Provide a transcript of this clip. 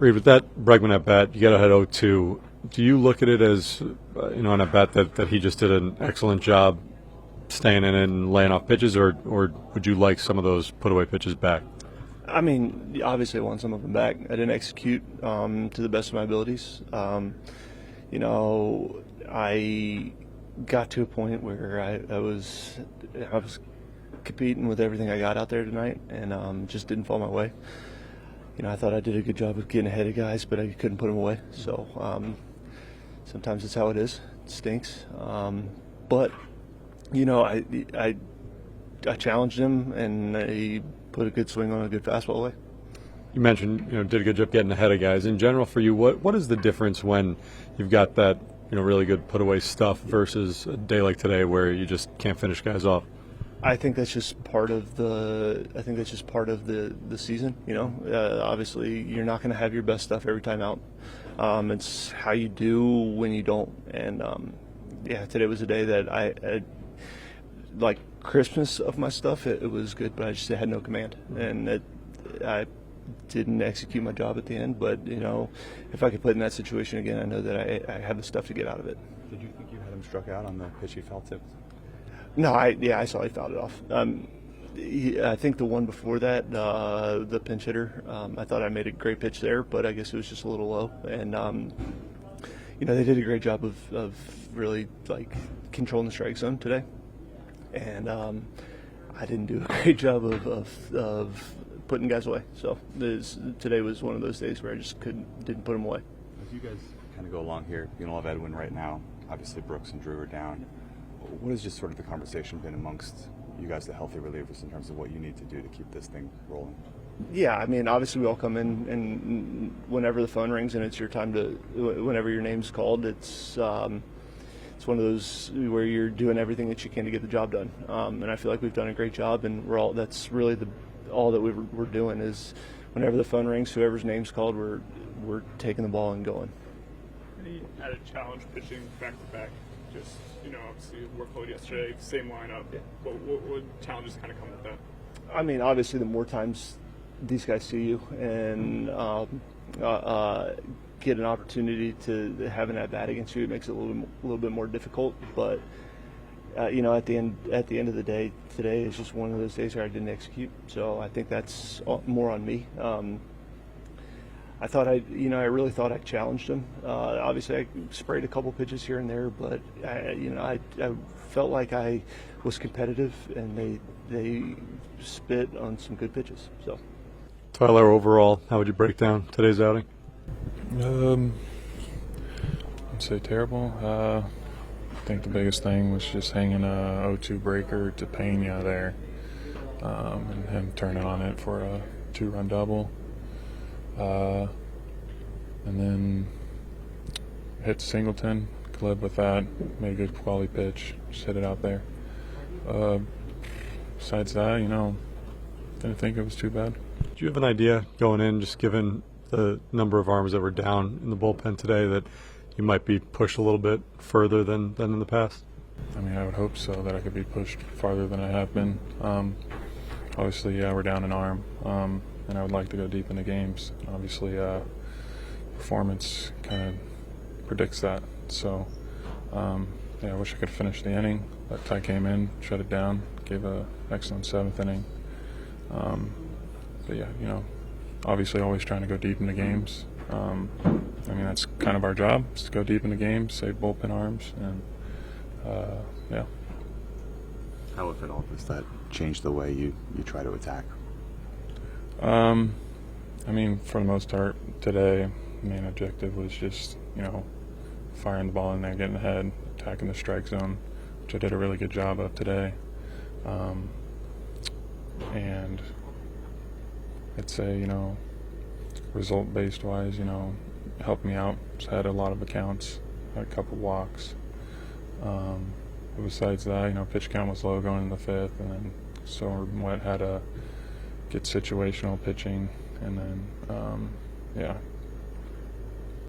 Reed, with that Bregman at bat, you got ahead 0-2. Do you look at it as, an at bat that he just did an excellent job staying in and laying off pitches, or would you like some of those put away pitches back? I mean, obviously I want some of them back. I didn't execute to the best of my abilities. I got to a point where I was competing with everything I got out there tonight, and just didn't fall my way. I thought I did a good job of getting ahead of guys, but I couldn't put them away. So sometimes it's how it is. It stinks. But I challenged him, and he put a good swing on a good fastball away. You mentioned, did a good job getting ahead of guys. In general, for you, what is the difference when you've got that, really good put away stuff versus a day like today where you just can't finish guys off? I think that's just part of the season. Obviously you're not going to have your best stuff every time out. It's how you do when you don't. And today was a day that I like Christmas of my stuff. It was good, but I just had no command, and I didn't execute my job at the end. But if I could put in that situation again, I know that I have the stuff to get out of it. Did you think you had him struck out on the pitch he foul tipped? No, I saw he fouled it off. I think the one before that, the pinch hitter, I thought I made a great pitch there, but I guess it was just a little low. And they did a great job of really controlling the strike zone today. And I didn't do a great job of putting guys away. So today was one of those days where I just didn't put them away. As you guys kind of go along here, you don't have Edwin right now. Obviously Brooks and Drew are down. What has just sort of the conversation been amongst you guys, the healthy relievers, in terms of what you need to do to keep this thing rolling? Yeah, I mean, obviously we all come in, and whenever the phone rings and it's your time whenever your name's called, it's one of those where you're doing everything that you can to get the job done. And I feel like we've done a great job, and that's really all that we're doing is whenever the phone rings, whoever's name's called, we're taking the ball and going. Any added challenge pitching back to back? Just, obviously workload yesterday, same lineup. Yeah. What challenges kind of come with that? I mean, obviously the more times these guys see you and get an opportunity to have an at-bat against you, it makes it a little bit more difficult. But, at the end of the day, today is just one of those days where I didn't execute. So I think that's more on me. I really thought I challenged him. Obviously, I sprayed a couple pitches here and there, but I felt like I was competitive, and they spit on some good pitches. So, Tylor, overall, how would you break down today's outing? I'd say terrible. I think the biggest thing was just hanging a 0-2 breaker to Pena there, and him turning on it for a 2-run double. And then hit Singleton, could live with that, made a good quality pitch, just hit it out there. Besides that, didn't think it was too bad. Do you have an idea going in, just given the number of arms that were down in the bullpen today, that you might be pushed a little bit further than in the past? I mean, I would hope so, that I could be pushed farther than I have been. Obviously, we're down an arm, and I would like to go deep into games. Obviously, performance kind of predicts that. So, I wish I could finish the inning. But Ty came in, shut it down, gave an excellent 7th inning. But obviously always trying to go deep into games. That's kind of our job, is to go deep into games, save bullpen arms, and How, if at all, does that change the way you try to attack? For the most part, today, the main objective was just, firing the ball in there, getting ahead, attacking the strike zone, which I did a really good job of today. And I'd say, result-based wise, helped me out. Just had a lot of accounts, had a couple walks. But besides that, pitch count was low going in the 5th, and then somewhat had to get situational pitching, and then